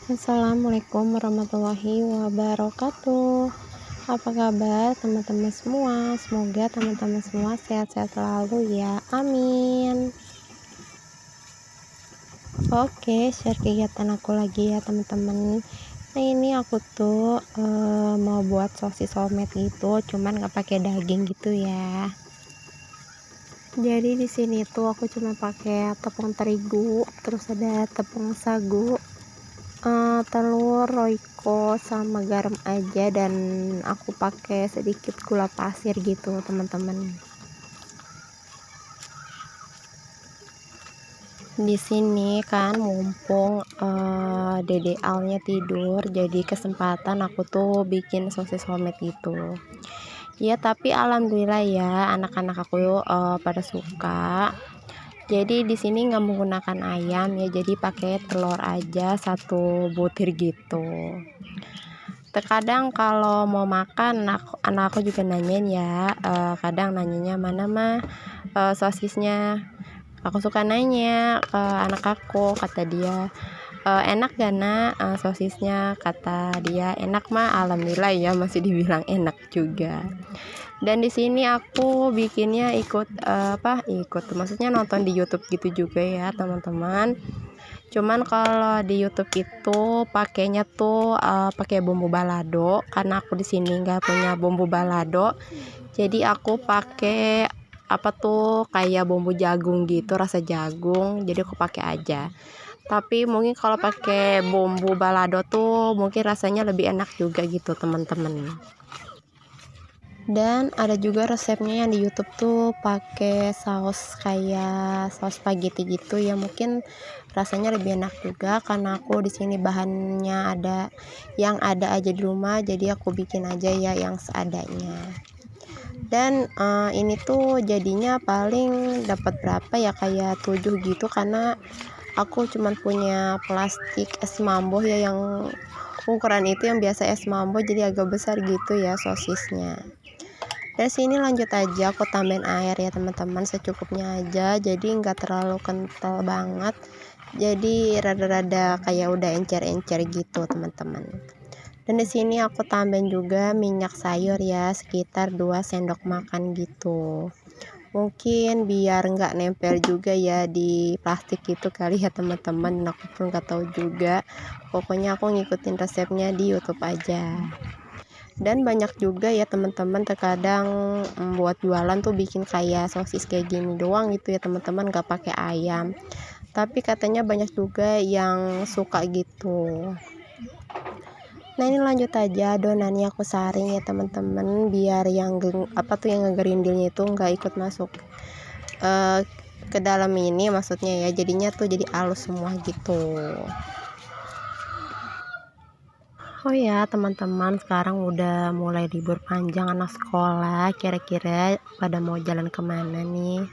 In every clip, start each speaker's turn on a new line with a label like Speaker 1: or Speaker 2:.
Speaker 1: Assalamualaikum warahmatullahi wabarakatuh. Apa kabar teman-teman semua? Semoga teman-teman semua sehat-sehat selalu ya. Amin. Oke, share kegiatan aku lagi ya teman-teman. Nah ini aku tuh mau buat sosis homemade gitu, cuman nggak pakai daging gitu ya. Jadi di sini tuh aku cuma pakai tepung terigu, terus ada tepung sagu, telur, royco, sama garam aja, dan aku pakai sedikit gula pasir gitu teman-teman. Di sini kan mumpung Dede Alnya tidur, jadi kesempatan aku tuh bikin sosis homemade gitu ya. Tapi alhamdulillah ya, anak-anak aku pada suka. Jadi di sini nggak menggunakan ayam ya, jadi pakai telur aja 1 butir gitu. Terkadang kalau mau makan anak aku juga nanyain ya, kadang nanyanya mana mah sosisnya. Aku suka nanya ke anak aku, kata dia enak gak nak sosisnya, kata dia enak mah alhamdulillah ya, masih dibilang enak juga. Dan di sini aku bikinnya ikut maksudnya nonton di YouTube gitu juga ya teman-teman. Cuman kalau di YouTube itu pakainya tuh pakai bumbu balado, karena aku di sini nggak punya bumbu balado, jadi aku pakai kayak bumbu jagung gitu, rasa jagung, jadi aku pakai aja. Tapi mungkin kalau pakai bumbu balado tuh mungkin rasanya lebih enak juga gitu teman-teman. Dan ada juga resepnya yang di YouTube tuh pakai saus kayak saus spaghetti gitu ya, mungkin rasanya lebih enak juga. Karena aku di sini bahannya ada aja di rumah, jadi aku bikin aja ya yang seadanya. Dan ini tuh jadinya paling dapat berapa ya, kayak 7 gitu, karena aku cuman punya plastik es mambo ya, yang ukuran itu yang biasa es mambo, jadi agak besar gitu ya sosisnya. Dari sini lanjut aja aku tambahin air ya teman-teman, secukupnya aja, jadi nggak terlalu kental banget, jadi rada-rada kayak udah encer-encer gitu teman-teman. Dan di sini aku tambahin juga minyak sayur ya, sekitar 2 sendok makan gitu, mungkin biar nggak nempel juga ya di plastik itu kali ya teman-teman, aku pun nggak tahu juga, pokoknya aku ngikutin resepnya di YouTube aja. Dan banyak juga ya teman-teman, terkadang buat jualan tuh bikin kayak sosis kayak gini doang gitu ya teman-teman, nggak pakai ayam, tapi katanya banyak juga yang suka gitu. Nah ini lanjut aja adonannya aku saring ya teman-teman, biar yang yang ngegerindilnya itu nggak ikut masuk ke dalam ini, maksudnya ya, jadinya tuh jadi halus semua gitu. Oh ya teman-teman, sekarang udah mulai libur panjang anak sekolah, kira-kira pada mau jalan kemana nih?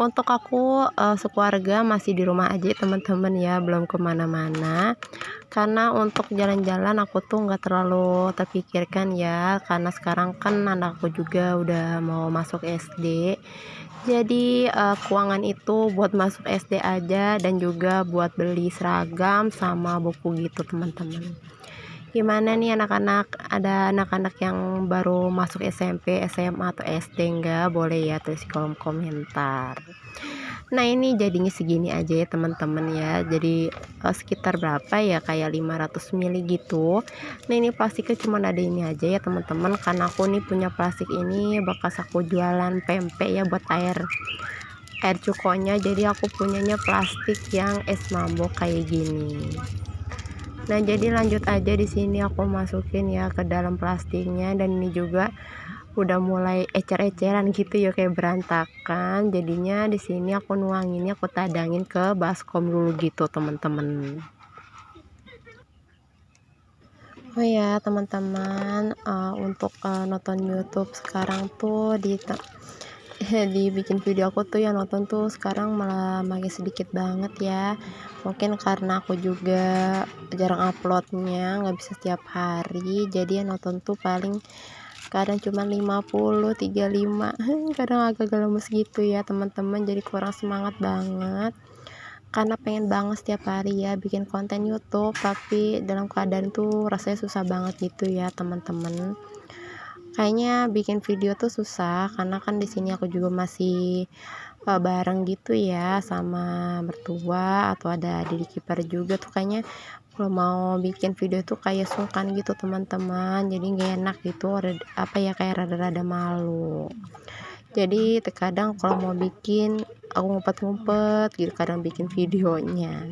Speaker 1: Untuk aku sekeluarga masih di rumah aja teman-teman ya, belum kemana-mana, karena untuk jalan-jalan aku tuh nggak terlalu terpikirkan ya, karena sekarang kan anakku juga udah mau masuk SD, jadi keuangan itu buat masuk SD aja, dan juga buat beli seragam sama buku gitu teman-teman. Gimana nih anak-anak, ada anak-anak yang baru masuk SMP, SMA, atau SD enggak? Boleh ya tulis di kolom komentar. Nah ini jadinya segini aja ya teman-teman ya, jadi sekitar berapa ya, kayak 500 ml gitu. Nah ini plastiknya cuma ada ini aja ya teman-teman, karena aku nih punya plastik ini bekas aku jualan pempek ya, buat air cukonya, jadi aku punyanya plastik yang es mambo kayak gini. Nah jadi lanjut aja, di sini aku masukin ya ke dalam plastiknya, dan ini juga udah mulai ecer-eceran gitu ya, kayak berantakan. Jadinya di sini aku nuanginnya, aku tadangin ke baskom dulu gitu teman-teman. Oh ya teman-teman, untuk nonton YouTube sekarang tuh dibikin video aku tuh yang nonton tuh sekarang malah makin sedikit banget ya, mungkin karena aku juga jarang uploadnya, nggak bisa setiap hari, jadi yang nonton tuh paling kadang cuma 50, 35 kadang agak lemes gitu ya teman-teman, jadi kurang semangat banget. karena pengen banget setiap hari ya bikin konten YouTube, tapi dalam keadaan tuh rasanya susah banget gitu ya teman-teman. Kayaknya bikin video tuh susah karena kan di sini aku juga masih bareng gitu ya sama mertua atau ada adik ipar juga tuh, kayaknya kalau mau bikin video tuh kayak sungkan gitu teman-teman, jadi nggak enak gitu, apa ya, kayak rada-rada malu. Jadi terkadang kalau mau bikin aku ngumpet-ngumpet gitu kadang bikin videonya.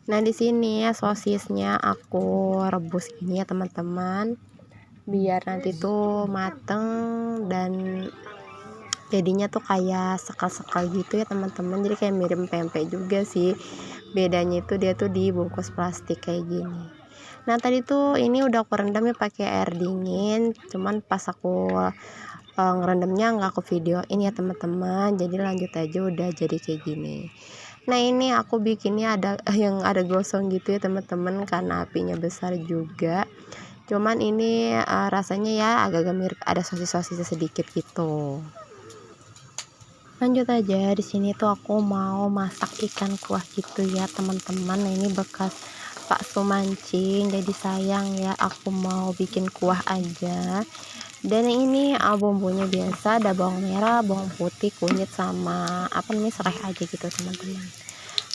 Speaker 1: Nah di sini ya sosisnya aku rebus gini ya teman-teman, biar nanti tuh mateng dan jadinya tuh kayak sekal-sekal gitu ya teman-teman, jadi kayak mirip pempek juga sih, bedanya itu dia tuh dibungkus plastik kayak gini. Nah tadi tuh ini udah aku rendam ya pakai air dingin, cuman pas aku ngerendamnya nggak aku videoin ya teman-teman, jadi lanjut aja udah jadi kayak gini. Nah ini aku bikinnya ada yang ada gosong gitu ya teman-teman karena apinya besar juga, cuman ini rasanya ya agak-agak mirip ada sosis-sosisnya sedikit gitu. Lanjut aja, di sini tuh aku mau masak ikan kuah gitu ya teman-teman. Nah ini bekas bakso mancing, jadi sayang ya aku mau bikin kuah aja. Dan ini bumbunya biasa, ada bawang merah, bawang putih, kunyit, sama apa namanya, serai aja gitu teman-teman.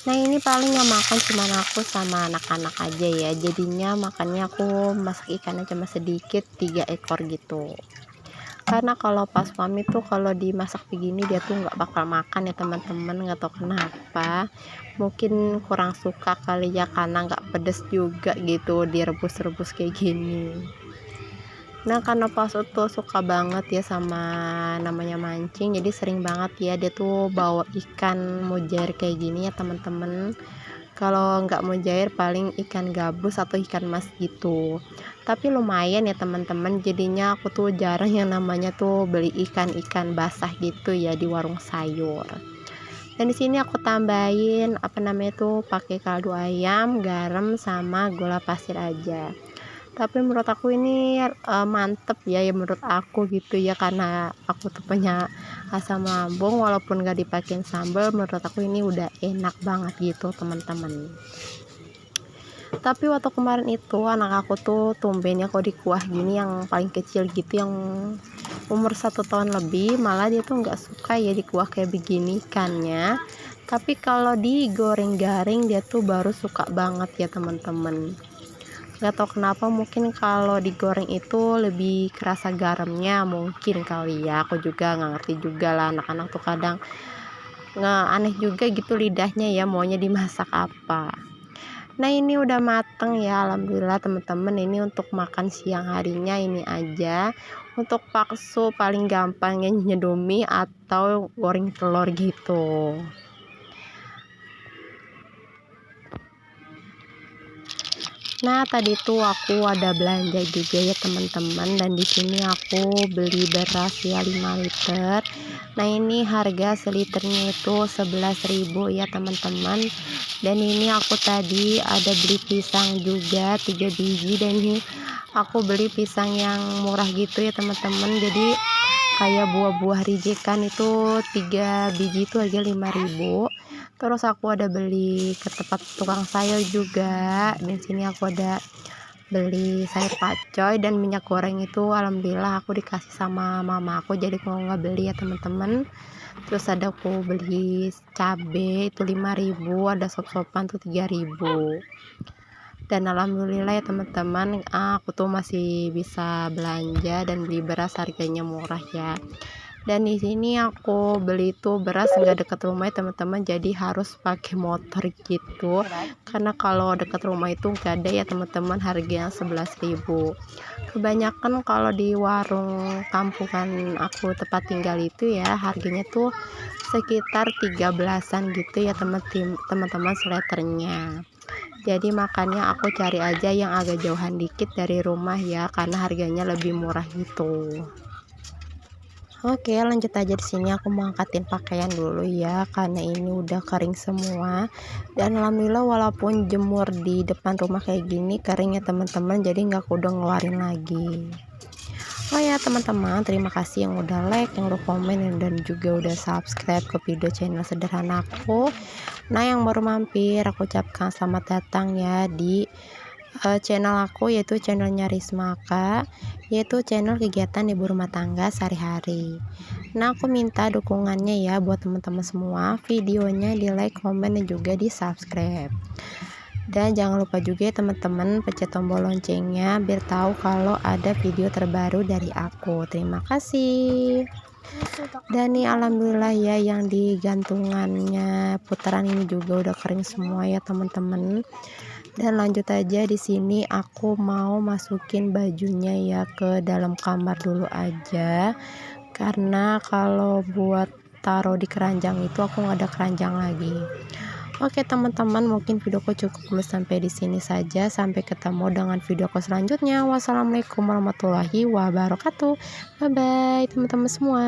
Speaker 1: Nah ini paling yang makan cuma aku sama anak-anak aja ya, jadinya makannya aku masak ikannya cuma sedikit, 3 ekor gitu. Karena kalau pas suami tuh kalau dimasak begini dia tuh nggak bakal makan ya teman-teman, nggak tahu kenapa, mungkin kurang suka kali ya karena nggak pedes juga gitu direbus-rebus kayak gini. Nah karena pas itu suka banget ya sama namanya mancing, jadi sering banget ya dia tuh bawa ikan mujair kayak gini ya teman-teman. Kalau nggak mujair paling ikan gabus atau ikan mas gitu, tapi lumayan ya teman-teman, jadinya aku tuh jarang yang namanya tuh beli ikan basah gitu ya di warung sayur. Dan di sini aku tambahin apa namanya tuh pakai kaldu ayam, garam, sama gula pasir aja. Tapi menurut aku ini mantep ya, menurut aku gitu ya, karena aku tuh punya asam lambung, walaupun gak dipakein sambal menurut aku ini udah enak banget gitu teman-teman. Tapi waktu kemarin itu anak aku tuh tumbennya kok di kuah gini, yang paling kecil gitu yang umur 1 tahun lebih, malah dia tuh nggak suka ya di kuah kayak begini ikannya, tapi kalau digoreng garing dia tuh baru suka banget ya teman-teman. Nggak tahu kenapa, mungkin kalau digoreng itu lebih kerasa garamnya mungkin kali ya, aku juga nggak ngerti juga lah, anak-anak tuh kadang nggak, aneh juga gitu lidahnya ya, maunya dimasak apa. Nah ini udah mateng ya alhamdulillah teman-teman, ini untuk makan siang harinya ini aja. Untuk bakso paling gampangnya nyedomi atau goreng telur gitu. Nah tadi tuh aku ada belanja juga ya teman-teman, dan di sini aku beli beras ya 5 liter. Nah ini harga seliternya itu 11.000 ya teman-teman. Dan ini aku tadi ada beli pisang juga 3 biji, dan ini aku beli pisang yang murah gitu ya teman-teman, jadi kayak buah-buah rijekan itu 3 biji itu harga 5.000. Terus aku ada beli ke tempat tukang sayur juga, dan sini aku ada beli sayur pacoy dan minyak goreng itu alhamdulillah aku dikasih sama mama aku, jadi mau nggak beli ya teman-teman. Terus ada aku beli cabe itu 5.000, ada sop-sopan tuh 3.000. Dan alhamdulillah ya teman-teman, aku tuh masih bisa belanja dan beli beras harganya murah ya. Dan di sini aku beli tuh beras nggak dekat rumah ya teman-teman, jadi harus pakai motor gitu, karena kalau dekat rumah itu nggak ada ya teman-teman, harganya 11.000. Kebanyakan kalau di warung kampungan aku tempat tinggal itu ya harganya tuh sekitar 13-an gitu ya teman-teman seleternya. Jadi makanya aku cari aja yang agak jauhan dikit dari rumah ya, karena harganya lebih murah gitu. Oke, lanjut aja, di sini aku mau angkatin pakaian dulu ya, karena ini udah kering semua. Dan alhamdulillah walaupun jemur di depan rumah kayak gini kering ya teman-teman, jadi nggak kudu ngeluarin lagi. Oh ya teman-teman, terima kasih yang udah like, yang udah komen, dan juga udah subscribe ke video channel sederhana aku. Nah, yang baru mampir aku ucapkan selamat datang ya di channel aku, yaitu channelnya Risma Kak, yaitu channel kegiatan ibu rumah tangga sehari-hari. Nah, aku minta dukungannya ya buat teman-teman semua, videonya di like, komen, dan juga di subscribe. Dan jangan lupa juga ya teman-teman pencet tombol loncengnya biar tahu kalau ada video terbaru dari aku. Terima kasih. Dan nih alhamdulillah ya yang di gantungannya putaran ini juga udah kering semua ya teman-teman. Dan lanjut aja, di sini aku mau masukin bajunya ya ke dalam kamar dulu aja, karena kalau buat taruh di keranjang itu aku nggak ada keranjang lagi. Oke teman-teman, mungkin videoku cukup dulu sampai di sini saja. Sampai ketemu dengan videoku selanjutnya. Wassalamualaikum warahmatullahi wabarakatuh. Bye bye teman-teman semua.